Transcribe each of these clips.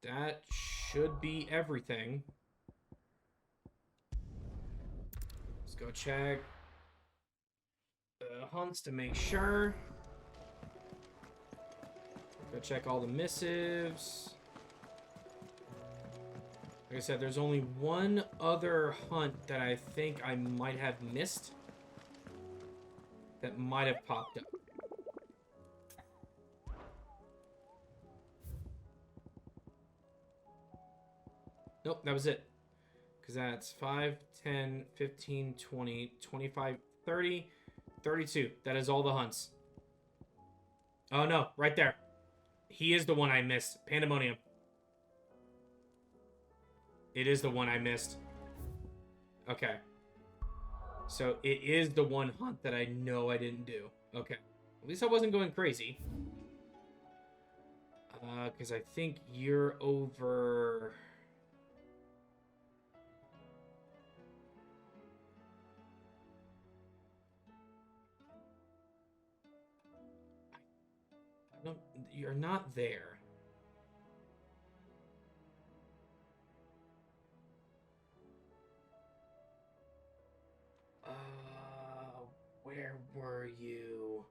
That should be everything. Let's go check the hunts to make sure. Go check all the missives. Like I said, there's only one other hunt that I think I might have missed. That might have popped up. Nope, that was it. Because that's 5, 10, 15, 20, 25, 30, 32. That is all the hunts. Oh no, right there. He is the one I missed. Pandemonium. It is the one I missed. Okay. So it is the one hunt that I know I didn't do. Okay. At least I wasn't going crazy. Because I think you're over... You're not there. Where were you?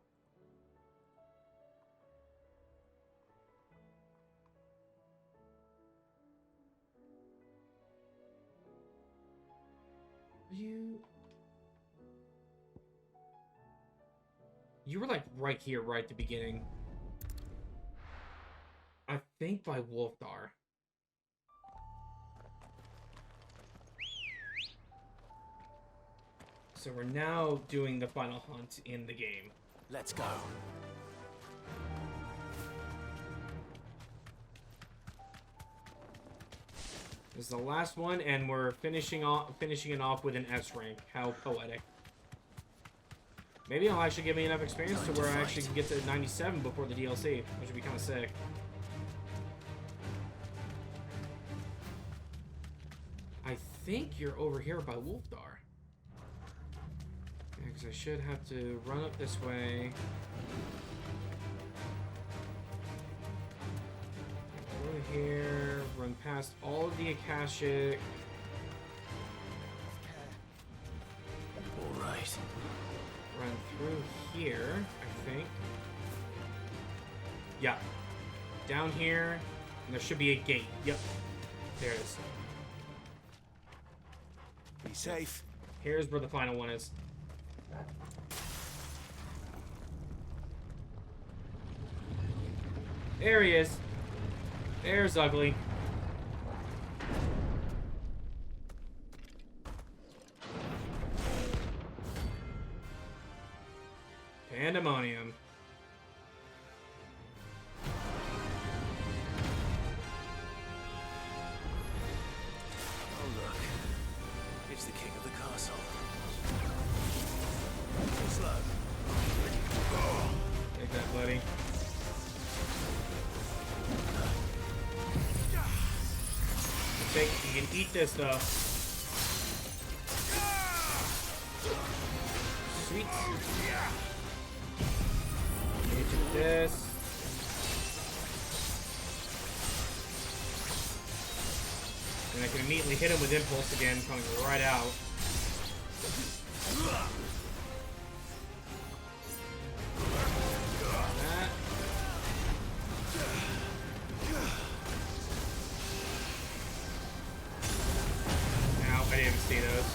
You were like right here, right at the beginning. I think by Wolfdar. So we're now doing the final hunt in the game. Let's go. This is the last one, and we're finishing it off with an S rank. How poetic. Maybe it'll actually give me enough experience to where I actually can get to 97 before the DLC, which would be kind of sick. I think you're over here by Wolfdar. Yeah, because I should have to run up this way. Over here, run past all of the Akashic. All right. Run through here, I think. Yeah. Down here, and there should be a gate. Yep. There it is. Be safe. Here's where the final one is. There he is. There's Ugly. Pandemonium. Oh look, it's the king of the castle. Slow. Take that, buddy. You can eat this though. Sweet. Eat this. And I can immediately hit him with Impulse again, coming right out. That. Ow, I didn't even see those.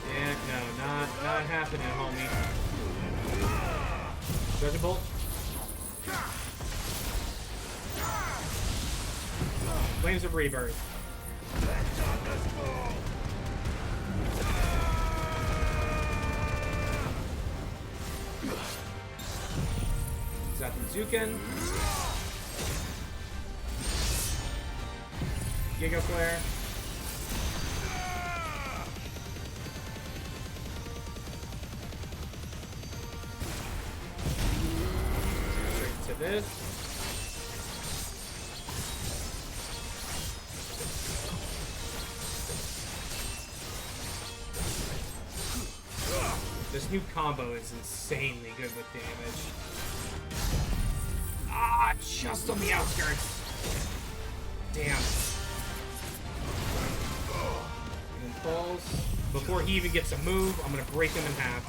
Yeah, no, not happening, homie. Dragon Bolt. Flames of Rebirth. Zatanzuken. Giga Flare. Straight to this. This new combo is insanely good with damage. Ah, just on the outskirts. Damn. And falls. Before he even gets a move, I'm gonna break him in half.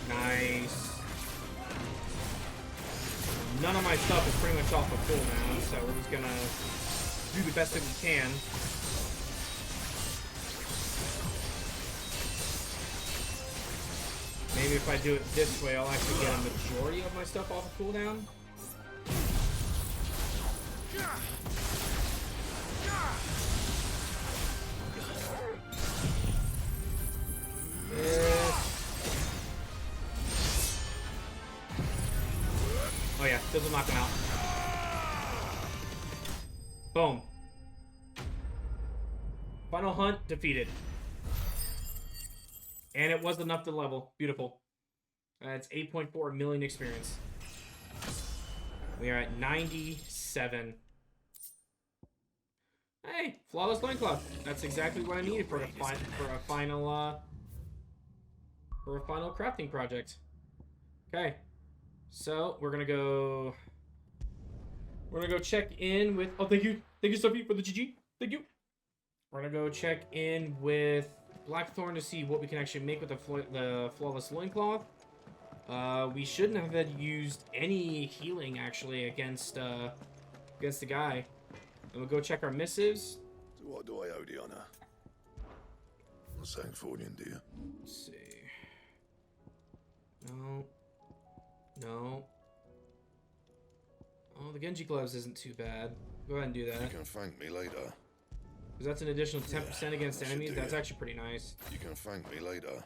Nice. None of my stuff is pretty much off the full now, so we're just gonna do the best that we can. Maybe if I do it this way, I'll actually get a majority of my stuff off the cooldown. Oh yeah, this will knock him out. Boom. Final hunt defeated. And it was enough to level. Beautiful. That's 8.4 million experience. We are at 97. Hey, flawless loincloth. That's exactly what I needed for a final crafting project. Okay. So we're gonna go check in with. Oh, thank you, Sophie, for the GG. Thank you. We're gonna go check in with Blackthorn to see what we can actually make with the flawless loincloth. We shouldn't have had used any healing actually against the guy. And we'll go check our missives. So what do I owe the honor? Not saying Fornian, do you? Let's see. No. No. Oh, the Genji gloves isn't too bad. Go ahead and do that. You can thank me later. Because that's an additional 10% against enemies. That's actually pretty nice. You can thank me later.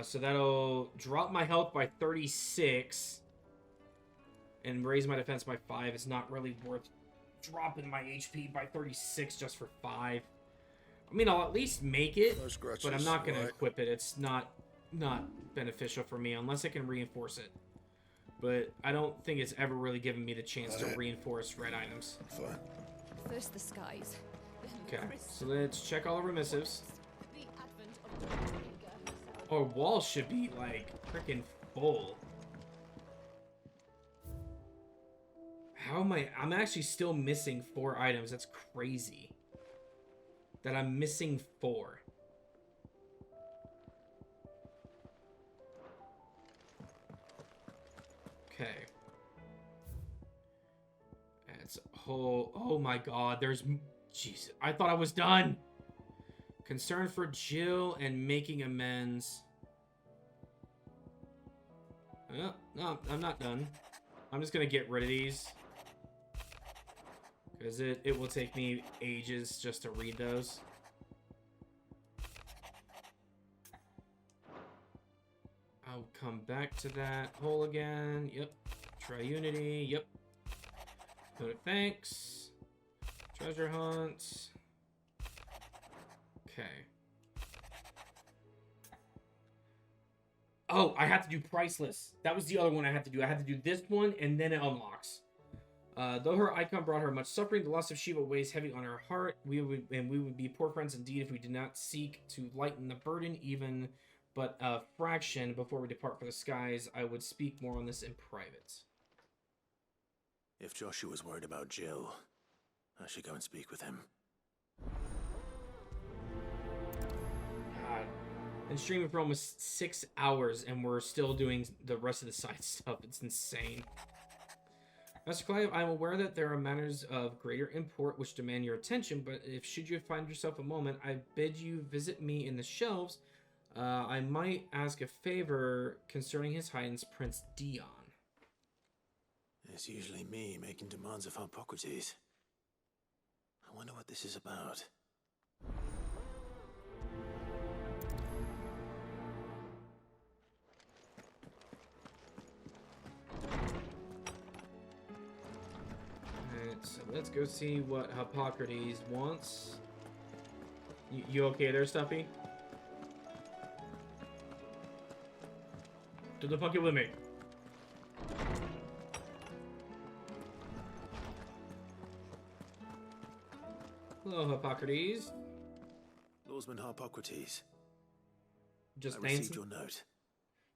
So that'll drop my health by 36 and raise my defense by 5. It's not really worth dropping my HP by 36 just for 5. I mean, I'll at least make it, No scratches, but I'm not going right? to equip it. It's not beneficial for me unless I can reinforce it. But I don't think it's ever really given me the chance to reinforce red items. Fine. First the skies. Okay, so let's check all of our missives. The advent of the Tiger herself. Our walls should be, like, freaking full. How am I? I'm actually still missing 4 items. That's crazy. That I'm missing 4. Okay. That's a whole... Oh my god, there's... Jesus, I thought I was done! Concern for Jill and making amends. Oh, no, I'm not done. I'm just gonna get rid of these. Because it will take me ages just to read those. I'll come back to that hole again. Yep. Triunity. Yep. Vote of thanks. Treasure hunts. Okay. Oh, I have to do priceless. That was the other one I had to do. I had to do this one, and then it unlocks. Though her icon brought her much suffering, the loss of Shiva weighs heavy on her heart. We would be poor friends indeed if we did not seek to lighten the burden, even but a fraction, before we depart for the skies. I would speak more on this in private. If Joshua's worried about Jill, I should go and speak with him. God. Been streaming for almost 6 hours, and we're still doing the rest of the side stuff. It's insane. Master Clive, I am aware that there are matters of greater import which demand your attention, but if should you find yourself a moment, I bid you visit me in the shelves. I might ask a favor concerning His Highness Prince Dion. It's usually me making demands of Hippocrates. I wonder what this is about. Alright, so let's go see what Hippocrates wants. You okay there, Stuffy? To the pocket with me. Hello, Hippocrates. Lawsman Hippocrates, Just I received dancing. your note.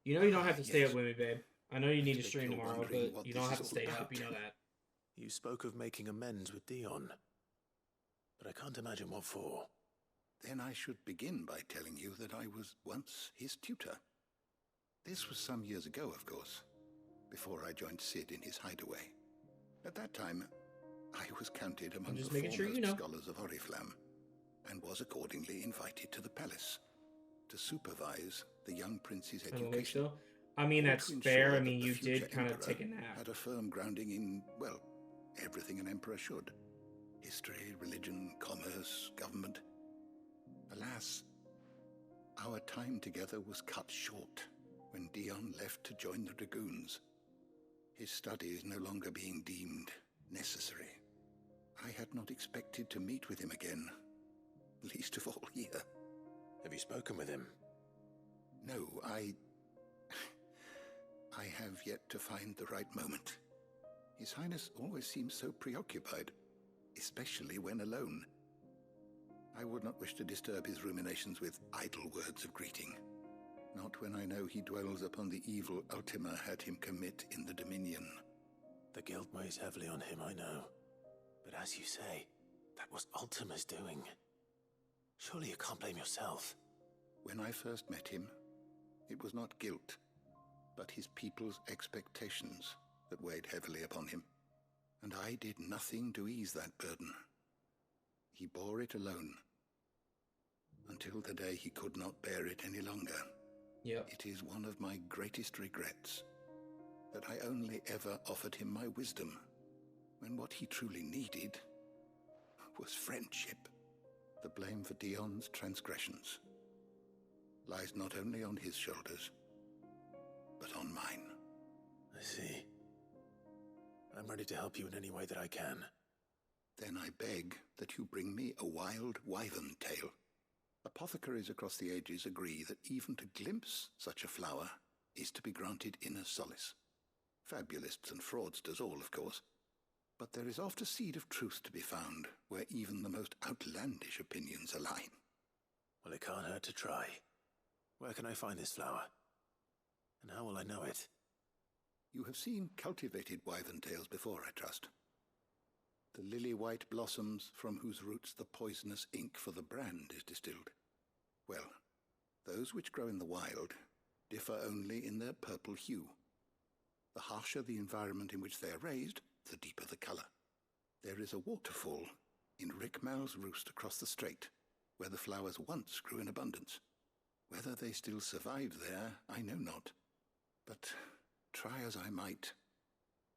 You know you don't have to stay Yes. up with me, babe. I know you need to bet stream you're tomorrow, wondering but what you this don't have to is stay all up. about. You know that. You spoke of making amends with Dion, but I can't imagine what for. Then I should begin by telling you that I was once his tutor. This was some years ago, of course, before I joined Sid in his hideaway. At that time, I was counted among just the making sure foremost you know. scholars of Oriflamme, and was accordingly invited to the palace to supervise the young prince's I don't think education. so. I mean, or that's to fair. ensure I that mean, the you future did kind of emperor take a nap. had a firm grounding in, well, everything an emperor should. History, religion, commerce, government. Alas, our time together was cut short when Dion left to join the Dragoons, his studies no longer being deemed necessary. I had not expected to meet with him again, least of all here. Have you spoken with him? No, I have yet to find the right moment. His Highness always seems so preoccupied, especially when alone. I would not wish to disturb his ruminations with idle words of greeting, not when I know he dwells upon the evil Ultima had him commit in the Dominion. The guilt weighs heavily on him, I know. But as you say, that was Ultima's doing. Surely you can't blame yourself. When I first met him, it was not guilt, but his people's expectations that weighed heavily upon him, and I did nothing to ease that burden. He bore it alone, until the day he could not bear it any longer. Yep. It is one of my greatest regrets that I only ever offered him my wisdom, when what he truly needed was friendship. The blame for Dion's transgressions lies not only on his shoulders, but on mine. I see. I'm ready to help you in any way that I can. Then I beg that you bring me a wild wyvern tail. Apothecaries across the ages agree that even to glimpse such a flower is to be granted inner solace. Fabulists and fraudsters all, of course. But there is oft a seed of truth to be found where even the most outlandish opinions align. Well, it can't hurt to try. Where can I find this flower? And how will I know it? You have seen cultivated wyvern tails before, I trust. The lily-white blossoms from whose roots the poisonous ink for the brand is distilled. Well, those which grow in the wild differ only in their purple hue. The harsher the environment in which they are raised, the deeper the color. There is a waterfall in Rickmal's roost across the strait, where the flowers once grew in abundance. Whether they still survive there, I know not. But try as I might,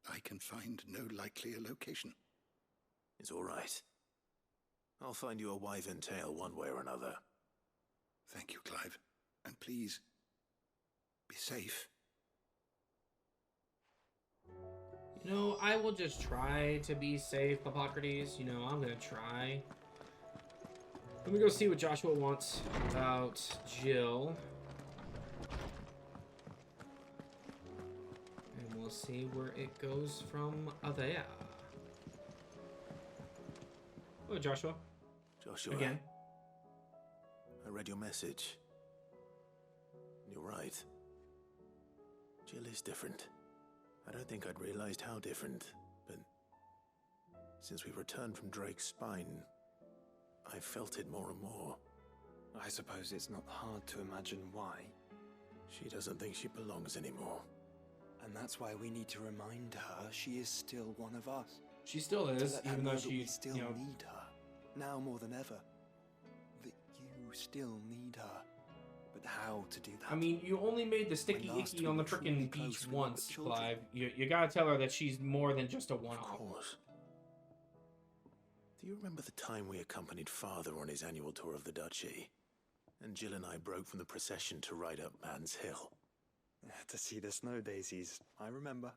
I can find no likelier location. It's all right. I'll find you a wyvern tail one way or another. Thank you, Clive. And please, be safe. You know, I will just try to be safe, Hippocrates. You know, I'm gonna try. Let me go see what Joshua wants about Jill. And we'll see where it goes from there. Oh, Joshua. Joshua. Again. I read your message. You're right. Jill is different. I don't think I'd realized how different, but since we returned from Drake's spine, I've felt it more and more. I suppose it's not hard to imagine why. She doesn't think she belongs anymore. And that's why we need to remind her she is still one of us. She still To is, let her even know though that we she, still you know, need her, now more than ever. That you still need her. But how to do that? I mean, you only made the sticky When last icky we on the were truly frickin' close, beach we were but once, children. Clive. You gotta tell her that she's more than just a Of one-off. course. Do you remember the time we accompanied Father on his annual tour of the duchy? And Jill and I broke from the procession to ride up Man's Hill. To see the snow daisies, I remember.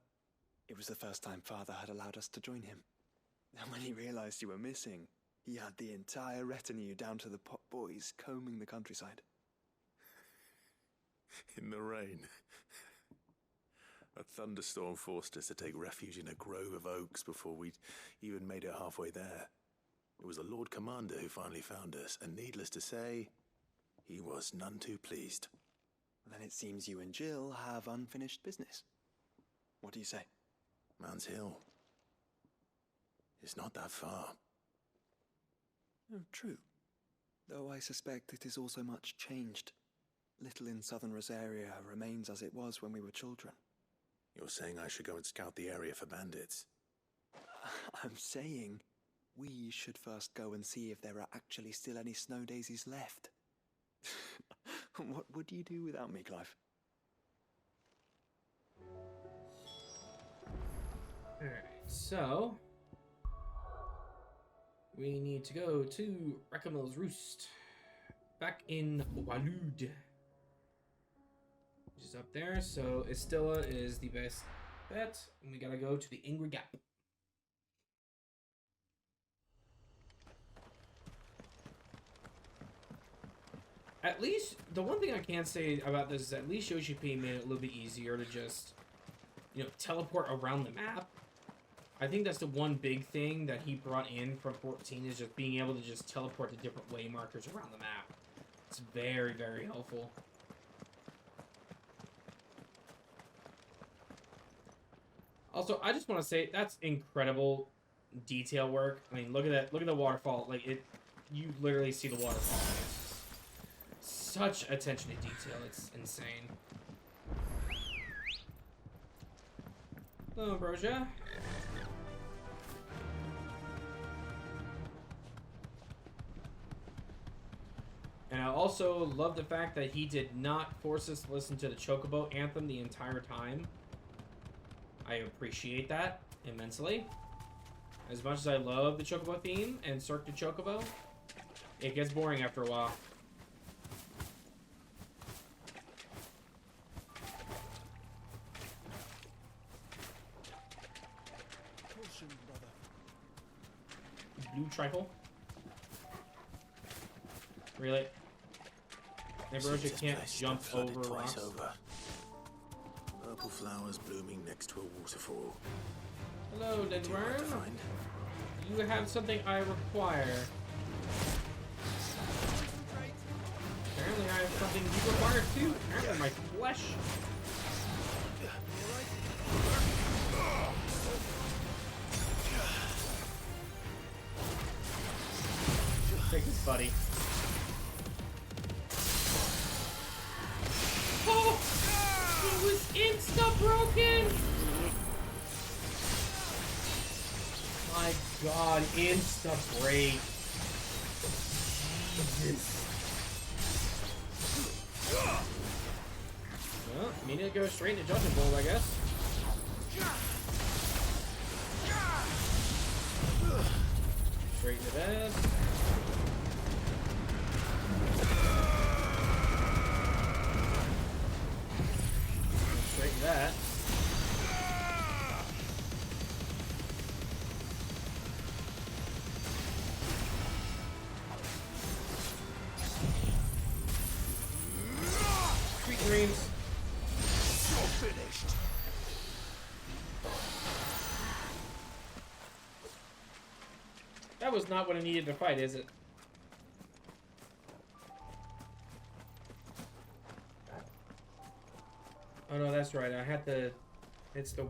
It was the first time Father had allowed us to join him. And when he realized you were missing, he had the entire retinue down to the pot boys combing the countryside. In the rain. A thunderstorm forced us to take refuge in a grove of oaks before we'd even made it halfway there. It was the Lord Commander who finally found us, and needless to say, he was none too pleased. Then it seems you and Jill have unfinished business. What do you say? Man's Hill. It's not that far. Oh, true. Though I suspect it is also much changed. Little in southern Rosaria remains as it was when we were children. You're saying I should go and scout the area for bandits? I'm saying we should first go and see if there are actually still any snow daisies left. What would you do without me, Clive? Alright, so... we need to go to Rakamil's Roost. Back in Walud. Which is up there, so Estilla is the best bet. And we gotta go to the Ingrid Gap. At least, the one thing I can say about this is at least Yoshi P made it a little bit easier to just, you know, teleport around the map. I think that's the one big thing that he brought in from 14 is just being able to just teleport to different way markers around the map. It's very, very helpful. Also, I just want to say that's incredible detail work. I mean, look at that. Look at the waterfall. Like you literally see the waterfall. It's such attention to detail. It's insane. Hello, Ambrosia. And I also love the fact that he did not force us to listen to the Chocobo anthem the entire time. I appreciate that immensely. As much as I love the Chocobo theme and Cirque du Chocobo, it gets boring after a while. Blue trifle? Really? Ambrosia This can't place jump flooded over twice rocks. over. Purple flowers blooming next to a waterfall. Hello, Do you want to Lindworm. find? You have something I require. Apparently I have something you require too. Apparently my flesh. Take this, buddy. Oh! It was insta-broken! My god, insta-break. Jesus. Well, I mean, it goes straight into Judgment Bowl, I guess. Straight into that. Straight into that. Sweet dreams. You're finished. That was not what I needed to fight, is it? Oh no, that's right. I had to... It's the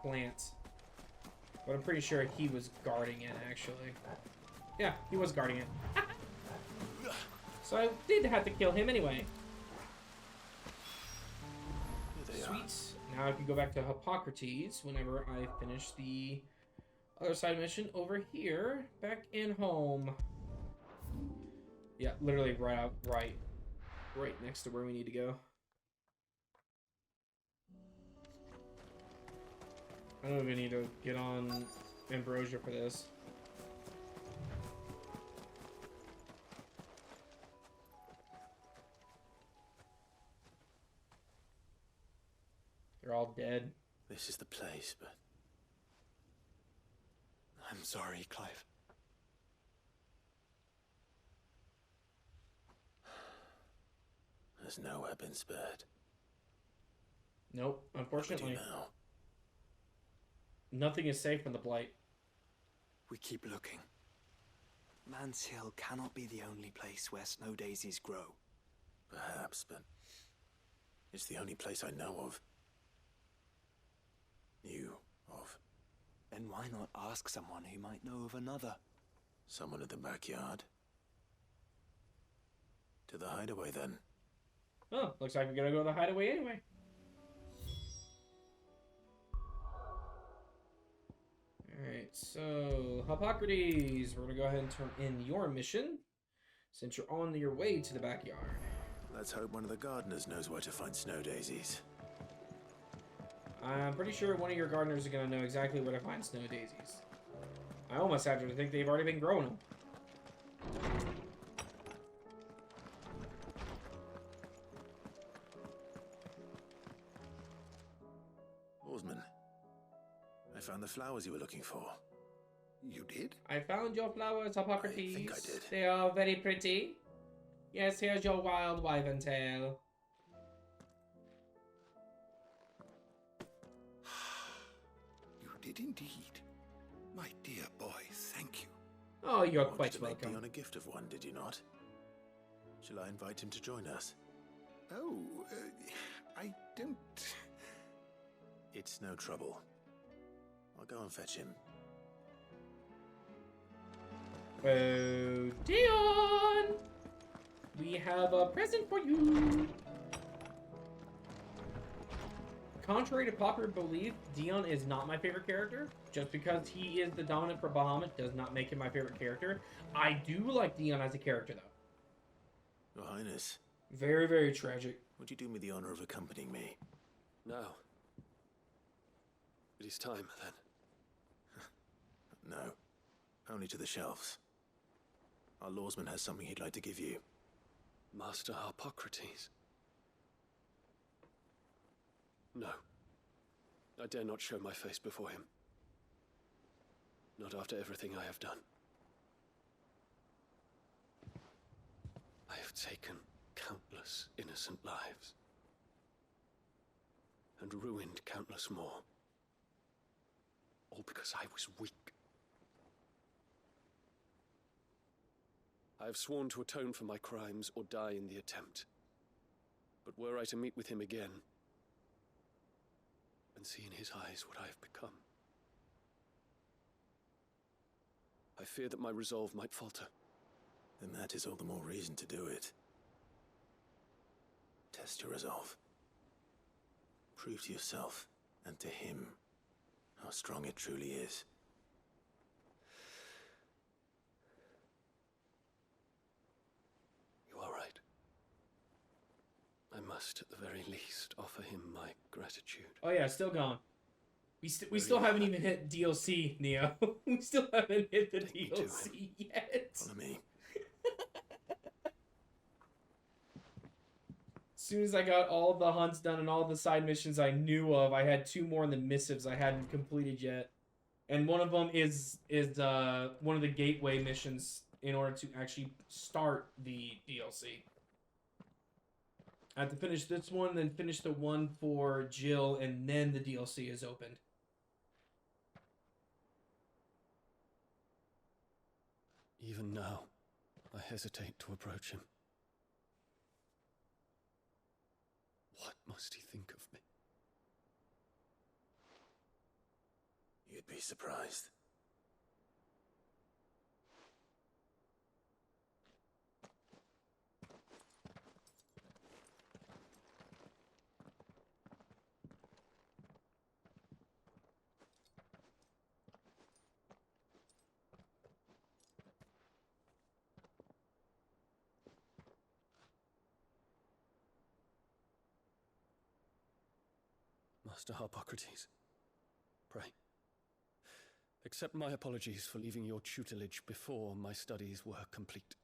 plants. But I'm pretty sure he was guarding it, actually. Yeah, he was guarding it. So I did have to kill him anyway. Here they are. Sweet. Now I can go back to Hippocrates whenever I finish the other side mission over here, back in home. Yeah, literally right right next to where we need to go. I don't even need to get on Ambrosia for this. They're all dead. This is the place, but I'm sorry, Clive. there's nowhere been spared. Nope, What do we unfortunately, do now? nothing is safe from the Blight. We keep looking. Man's Hill cannot be the only place where snow daisies grow. Perhaps, but it's the only place I know of. Knew of. Then why not ask someone who might know of another? Someone in the backyard. To the hideaway, then. Oh, looks like we're gonna go to the hideaway anyway. Alright, so Hippocrates, we're gonna go ahead and turn in your mission since you're on your way to the backyard. Let's hope one of the gardeners knows where to find snow daisies. I'm pretty sure one of your gardeners is gonna know exactly where to find snow daisies. I almost have to think they've already been growing them. Oarsman, I found the flowers you were looking for. You did? I found your flowers, Hippocrates. I think I did. They are very pretty. Yes, here's your wild wyvern tail. You did indeed. My dear boy, thank you. Oh, you're Wanted quite to make welcome. Dion a gift of one, did you not? Shall I invite him to join us? Oh, I don't... It's no trouble. I'll go and fetch him. Oh, Dion! We have a present for you! Contrary to popular belief, Dion is not my favorite character. Just because he is the dominant for Bahamut does not make him my favorite character. I do like Dion as a character, though. Your Highness, Very, very tragic. would you do me the honor of accompanying me? Now. It is time, then. No. Only to the shelves. Our lawsman has something he'd like to give you. Master Hippocrates. No. I dare not show my face before him. Not after everything I have done. I have taken countless innocent lives. And ruined countless more. All because I was weak. I have sworn to atone for my crimes or die in the attempt. But were I to meet with him again, and see in his eyes what I have become, I fear that my resolve might falter. Then that is all the more reason to do it. Test your resolve. Prove to yourself, and to him, how strong it truly is. You are right. I must, at the very least, offer him my gratitude. Oh yeah, still going. We still haven't even hit DLC, Neo. We still haven't hit the Take me to DLC yet. Follow me. As soon as I got all the hunts done and all the side missions I knew of, I had 2 more in the missives I hadn't completed yet. And one of them is one of the gateway missions in order to actually start the DLC. I have to finish this one, then finish the one for Jill, and then the DLC is opened. Even now, I hesitate to approach him. What must he think of me? You'd be surprised. Master Harpocrates, pray. Accept my apologies for leaving your tutelage before my studies were complete.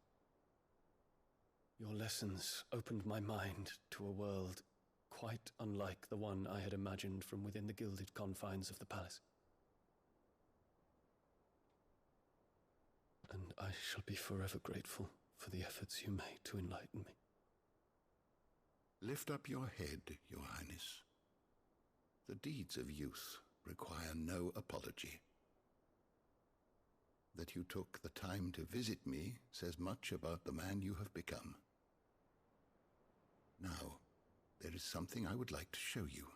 Your lessons opened my mind to a world quite unlike the one I had imagined from within the gilded confines of the palace. And I shall be forever grateful for the efforts you made to enlighten me. Lift up your head, Your Highness. The deeds of youth require no apology. That you took the time to visit me says much about the man you have become. Now, there is something I would like to show you.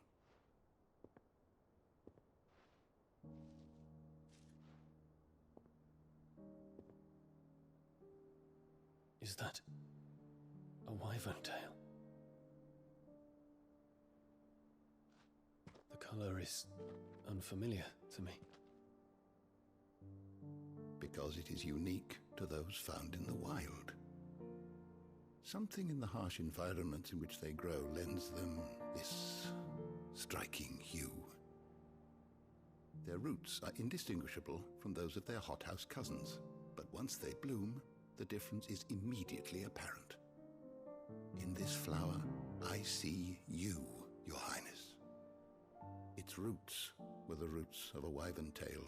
Is that a wyvern tail? The color is unfamiliar to me. Because it is unique to those found in the wild. Something in the harsh environment in which they grow lends them this striking hue. Their roots are indistinguishable from those of their hothouse cousins, but once they bloom, the difference is immediately apparent. In this flower, I see you, Your Highness. Its roots were the roots of a wyvern tail,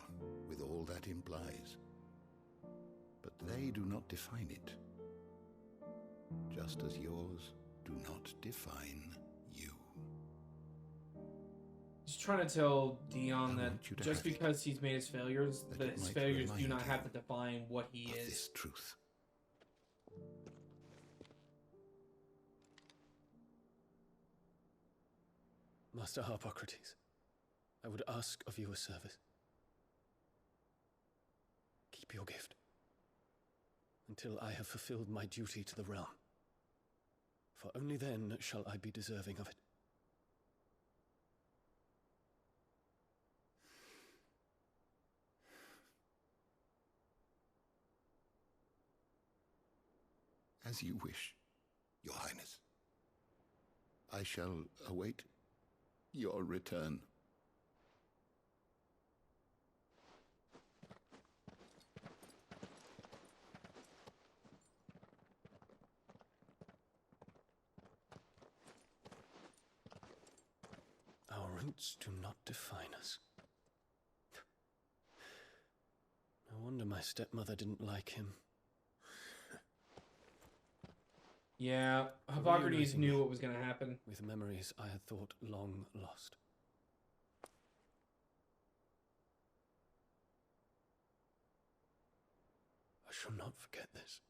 with all that implies. But they do not define it, just as yours do not define you. He's trying to tell Dion I that want you to just have it, because he's made his failures, that that it his might failures do remind not have you to define what he of is. this truth. Master Harpocrates, I would ask of you a service. Keep your gift until I have fulfilled my duty to the realm, for only then shall I be deserving of it. As you wish, Your Highness. I shall await your return. Our roots do not define us. No wonder my stepmother didn't like him. Yeah, Hippocrates Reuniting knew me what was going to happen. with memories I had thought long lost. I shall not forget this.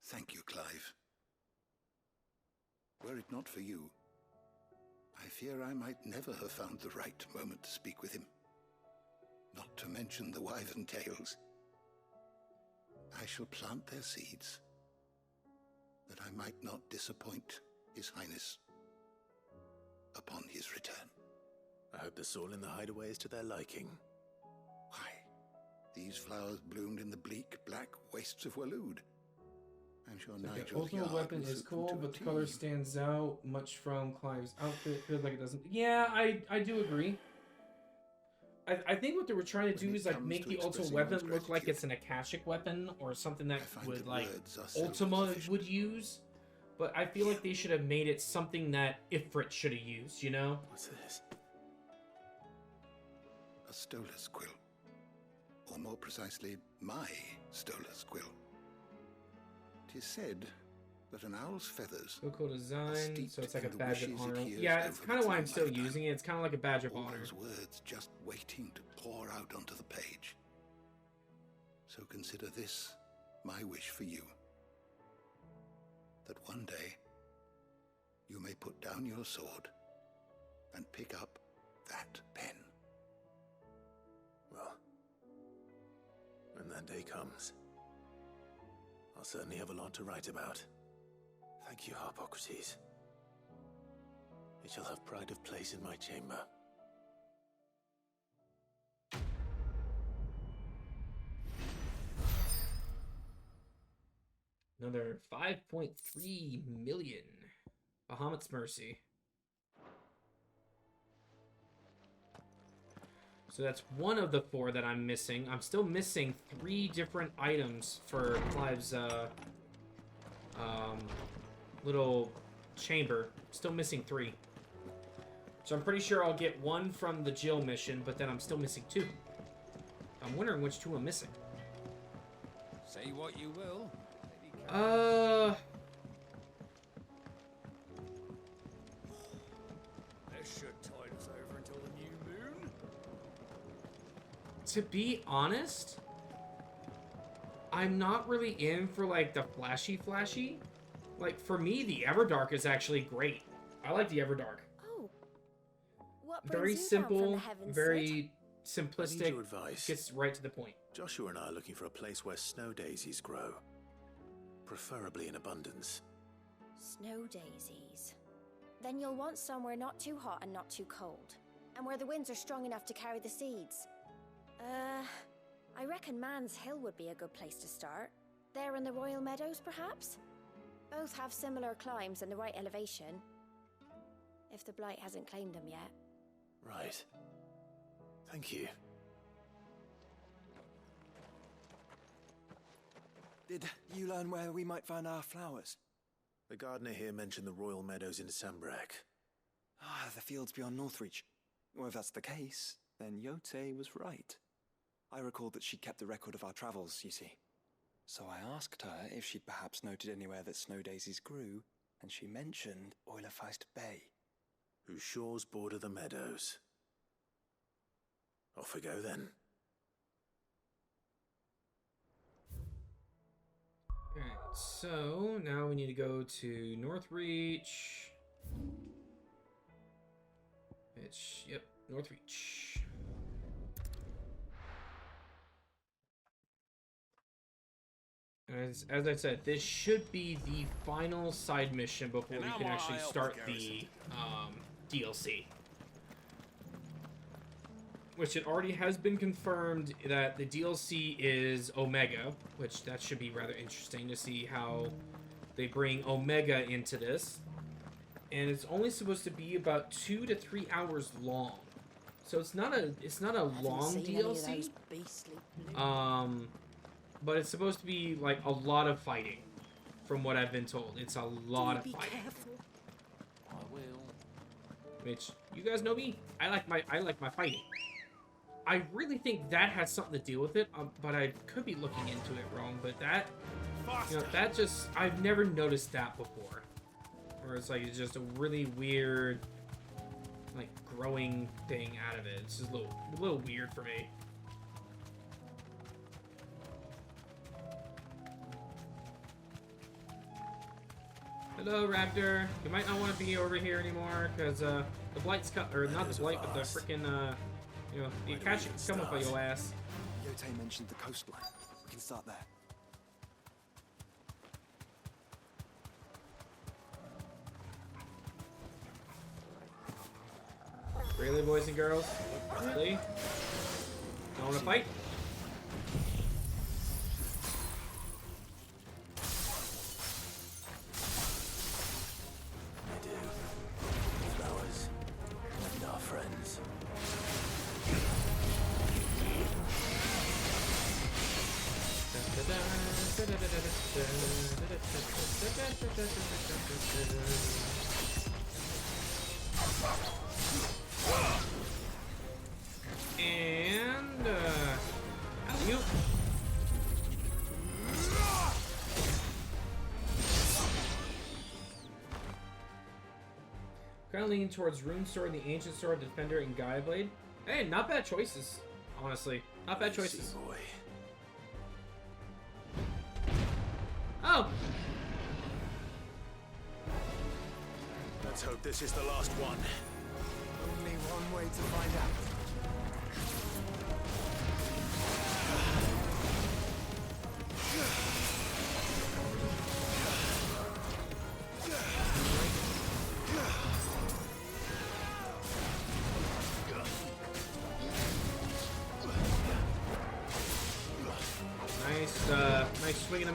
Thank you, Clive. Were it not for you, I fear I might never have found the right moment to speak with him. Not to mention the wyvern tales. I shall plant their seeds, that I might not disappoint His Highness upon his return. I hope the soil in the hideaway is to their liking. Why, these flowers bloomed in the bleak, black wastes of Waloed. I'm sure The Nigel's ultimate yard weapon will is suit them cool, to a but the T. color stands out much from Clive's outfit. Feels like it doesn't. Yeah, I do agree. I think what they were trying to do When it is like comes make to the ultimate expressing weapon one's look like gratitude, it's an Akashic weapon or something that I find would that like words are Ultima self-sufficient. would use. But I feel like they should have made it something that Ifrit should have used, you know? What's this? A stolas quill. Or more precisely, my stolas quill. 'Tis said that an owl's feathers So cool design, steeped so it's like a in the badge of wishes it honor. hears Yeah, it's over kind of its why I'm own still lifetime. using it. It's kind of like a badge of all honor. those words just waiting to pour out onto the page. So consider this my wish for you. That one day you may put down your sword and pick up that pen. Well, when that day comes, I'll certainly have a lot to write about. Thank you, Harpocrates. It shall have pride of place in my chamber. Another 5.3 million. Bahamut's Mercy. So that's one of the 4 that I'm missing. I'm still missing 3 different items for Clive's little chamber. Still missing 3. So I'm pretty sure I'll get 1 from the Jill mission, but then I'm still missing 2. I'm wondering which 2 I'm missing. Say what you will. This should tide us over until the new moon. To be honest, I'm not really in for like the flashy. Like for me, the Everdark is actually great. I like the Everdark. Oh. What Very brings you down from simple, the heavens, very I need simplistic. your advice. Gets right to the point. Joshua and I are looking for a place where snow daisies grow. Preferably in abundance. Snow daisies. Then you'll want somewhere not too hot and not too cold. And where the winds are strong enough to carry the seeds. I reckon Man's Hill would be a good place to start. There in the Royal Meadows, perhaps? Both have similar climbs and the right elevation. If the Blight hasn't claimed them yet. Right. Thank you. Did you learn where we might find our flowers? The gardener here mentioned the Royal Meadows in Sambrak. Ah, the fields beyond Northreach. Well, if that's the case, then Yote was right. I recalled that she kept a record of our travels, you see. So I asked her if she'd perhaps noted anywhere that snow daisies grew, and she mentioned Oilerfeist Bay. Whose shores border the meadows. Off we go then. Alright, so now we need to go to Northreach. Yep, Northreach. As I said, this should be the final side mission before we can actually start the DLC. Which it already has been confirmed that the DLC is Omega, which that should be rather interesting to see how they bring Omega into this. And it's only supposed to be about 2 to 3 hours long. So it's not a long DLC. But it's supposed to be like a lot of fighting, from what I've been told. It's a lot of fighting. I will. Which you guys know me. I like my fighting. I really think that has something to do with it, but I could be looking into it wrong. But that, that just I've never noticed that before. Where it's like it's just a really weird, like growing thing out of it. It's just a little weird for me. Hello, Raptor. You might not want to be over here anymore, because the Blight's cut, or not the Blight, but the freaking, the Akash can come up by your ass. Yote mentioned the coastline. We can start there. Really, boys and girls? Really? Don't want to fight? And, alley-oop. Kind of leaning towards Rune Sword, the Ancient Sword, Defender, and Gaia Blade. Hey, not bad choices, honestly. Not bad choices. Boy. Oh! Let's hope this is the last one. Only one way to find out.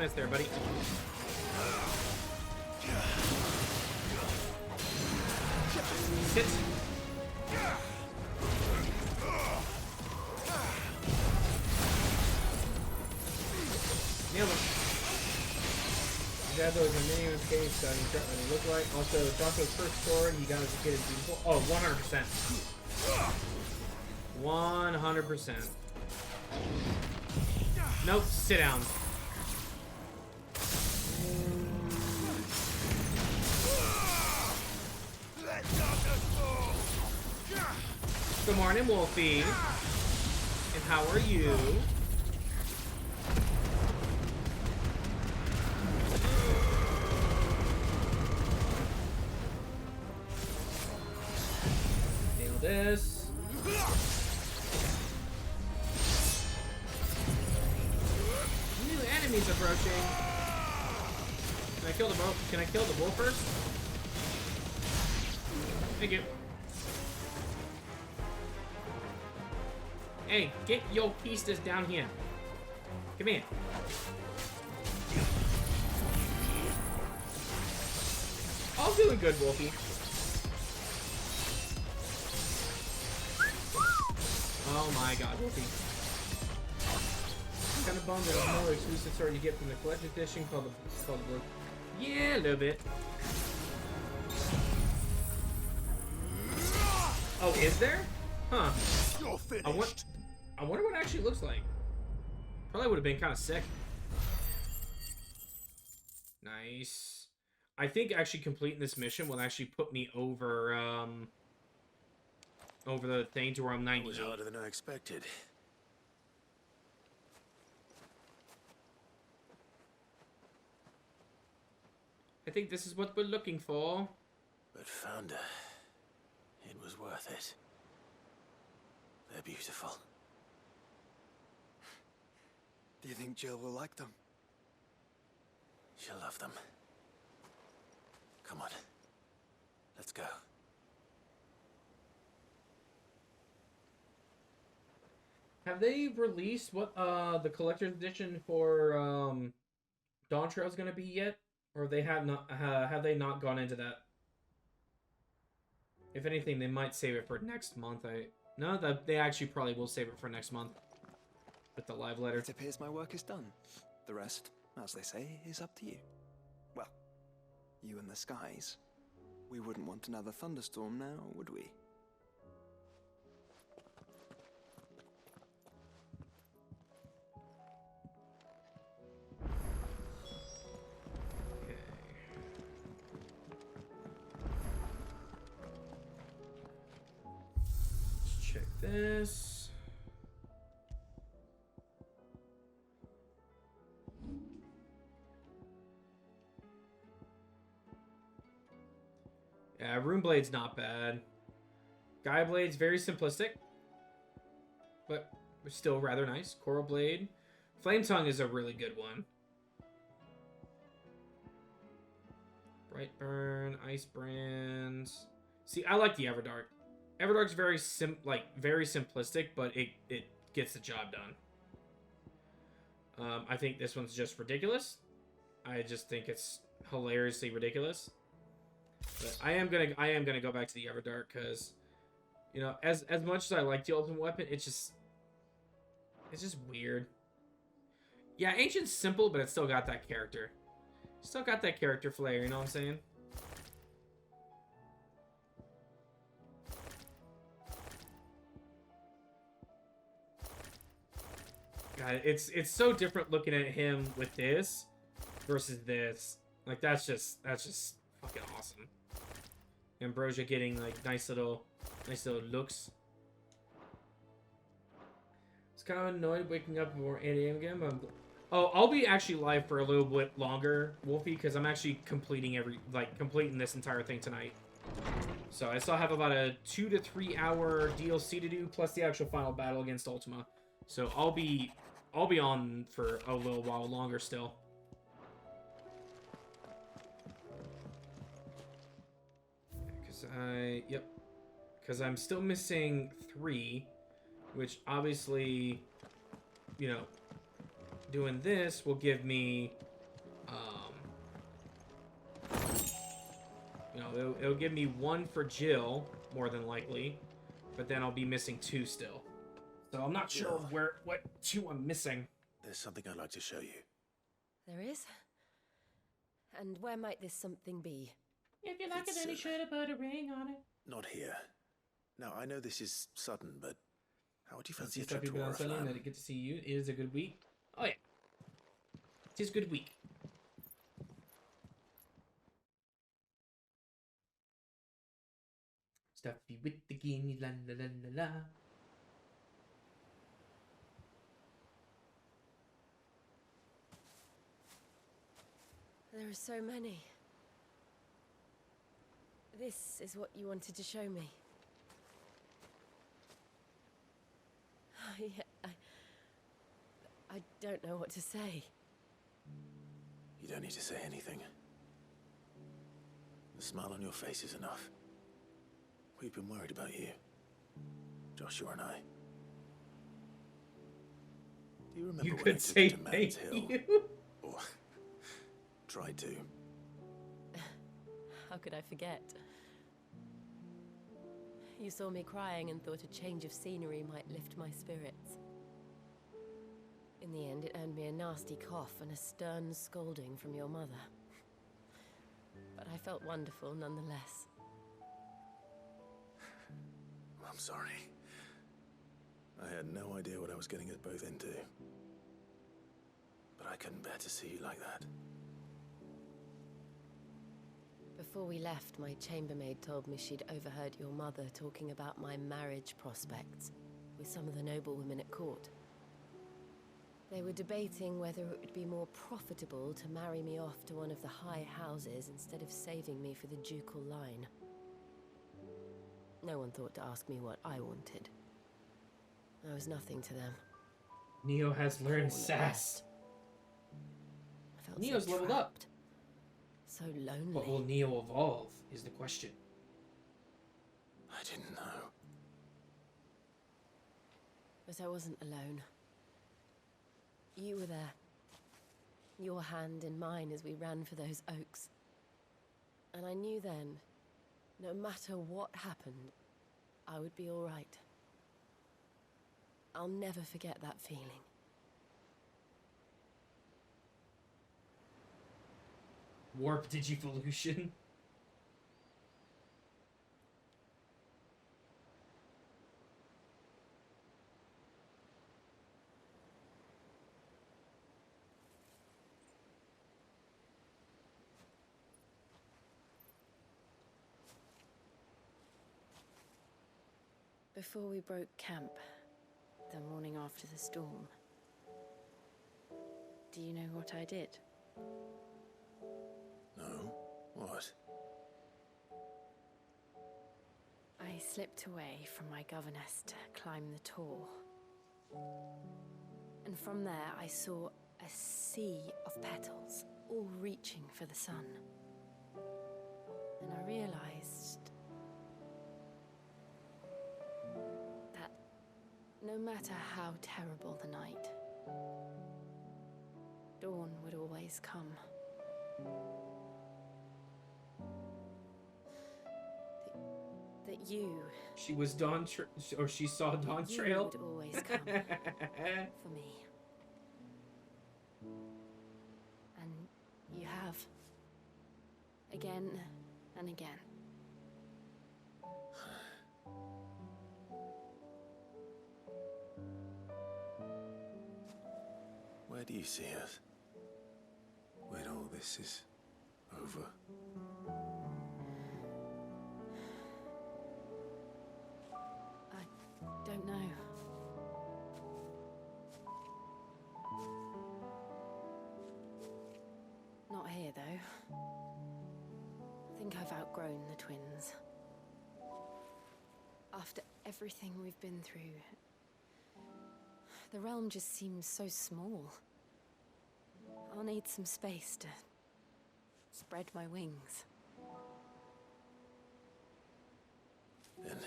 miss there, buddy. Sit. Nailed him. Those are many escapes, so you start what they look like. Also, Jocko's first sword, you guys get it beautiful. Oh, 100%. 100%. Nope, sit down. Good morning, Wolfie. And how are you? Nail this. New enemies approaching. Can I kill the bull? Can I kill the bull first? Thank you. Hey, get your pistas down here. Come here. All doing good, Wolfie. Oh my god, Wolfie. What kind of bone that another exclusive sword you get from the collector's edition called the yeah, a little bit. Oh, is there? Huh. You're finished. I wonder what it actually looks like. Probably would have been kind of sick. Nice. I think actually completing this mission will actually put me over over the thing to where I'm 98. It was harder than I expected. I think this is what we're looking for. But Founder, it was worth it. They're beautiful. Do you think Jill will like them? She'll love them. Come on. Let's go. Have they released what the collector's edition for Dawn Trail is going to be yet, or they have they not gone into that? If anything, they might save it for next month. No, that they actually probably will save it for next month with the live letter. It appears my work is done. The rest, as they say, is up to you. Well, you and the skies. We wouldn't want another thunderstorm now, would we? Check this. Yeah, Rune Blade's not bad. Gaia Blade's very simplistic, but still rather nice. Coral Blade. Flame Tongue is a really good one. Brightburn, Ice Brands. See, I like the Everdark. Everdark's very very simplistic, but it gets the job done. I think this one's just ridiculous. I just think it's hilariously ridiculous. But I am gonna go back to the Everdark because, you know, as much as I like the Ultimate Weapon, it's just weird. Yeah, Ancient's simple, but it's still got that character. Still got that character flair, you know what I'm saying? God, it's so different looking at him with this versus this. Like that's just fucking awesome. Ambrosia getting like nice little looks. I was kind of annoyed waking up before 8 a.m. again, but I'll be actually live for a little bit longer, Wolfie, because I'm actually completing this entire thing tonight. So I still have about a 2 to 3 hour DLC to do, plus the actual final battle against Ultima. So I'll be on for a little while longer still. Because I'm still missing 3, which obviously, you know, doing this will give me You know, it'll give me 1 for Jill, more than likely, but then I'll be missing 2 still. So I'm not sure Jill. what 2 I'm missing. There's something I'd like to show you. There is? And where might this something be? If you like It's, it, then you should have put a ring on it. Not here. Now, I know this is sudden, but how would you fancy a Stuff trip to people on Sunday and that I Oriflamme? get to see you. It is a good week. Oh yeah, it is a good week. Stuffy with the guinea, la la la la la. There are so many. This is what you wanted to show me. I don't know what to say. You don't need to say anything. The smile on your face is enough. We've been worried about you, Joshua and I. Do you remember You when I could took say you to Man's thank Hill? you. Or tried to. How could I forget? You saw me crying and thought a change of scenery might lift my spirits. In the end, it earned me a nasty cough and a stern scolding from your mother. But I felt wonderful nonetheless. I'm sorry. I had no idea what I was getting us both into. But I couldn't bear to see you like that. Before we left, my chambermaid told me she'd overheard your mother talking about my marriage prospects with some of the noblewomen at court. They were debating whether it would be more profitable to marry me off to one of the high houses instead of saving me for the ducal line. No one thought to ask me what I wanted. I was nothing to them. Neo has learned Torn at sass. best. I felt Neo's so leveled up. trapped, so lonely. But will Neo evolve is the question. I didn't know. But I wasn't alone. You were there. Your hand in mine as we ran for those oaks. And I knew then, no matter what happened, I would be all right. I'll never forget that feeling. Warp Digivolution. Before we broke camp, the morning after the storm, do you know what I did? No? What? I slipped away from my governess to climb the tor. And from there I saw a sea of petals, all reaching for the sun. And I realized that no matter how terrible the night, dawn would always come. That you... She was or she saw Dawn you Trail. would always come for me. And you have. Again and again. Where do you see us? When all this is over? I don't know. Not here, though. I think I've outgrown the twins. After everything we've been through, the realm just seems so small. I'll need some space to spread my wings. Then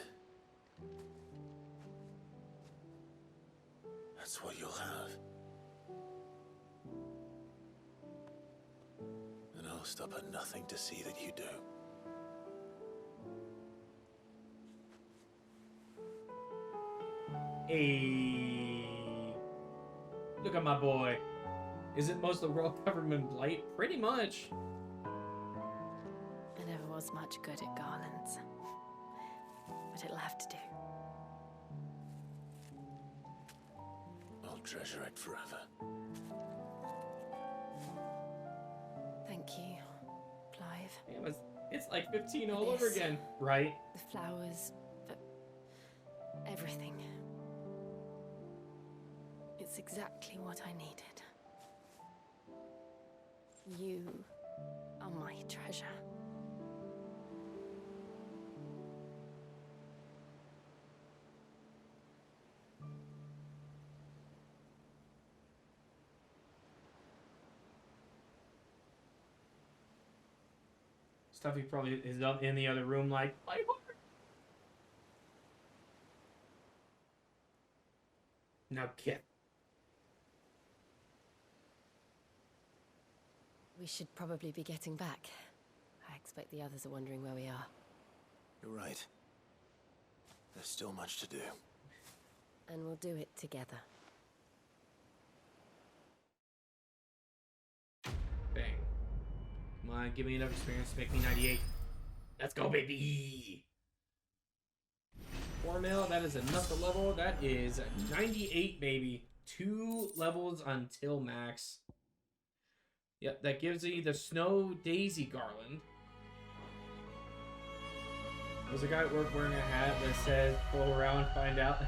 that's what you'll have. I'll stop at nothing to see that you do. Hey, look at my boy. Is it most of the world covered in blight? Pretty much. I never was much good at garlands, but it'll have to do. I'll treasure it forever. Thank you, Clive. Damn, it's like 15 all For over this. again, right? The flowers, for everything. It's exactly what I needed. You are my treasure. Stuff he probably is up in the other room, like, my heart. Now get. We should probably be getting back. I expect the others are wondering where we are. You're right. There's still much to do. And we'll do it together. Bang. Come on, give me enough experience to make me 98. Let's go, baby! 4 mil, that is enough to level. That is 98, baby. 2 levels until max. Yep, that gives me the Snow Daisy Garland. There's a guy at work wearing a hat that says, pull around, find out.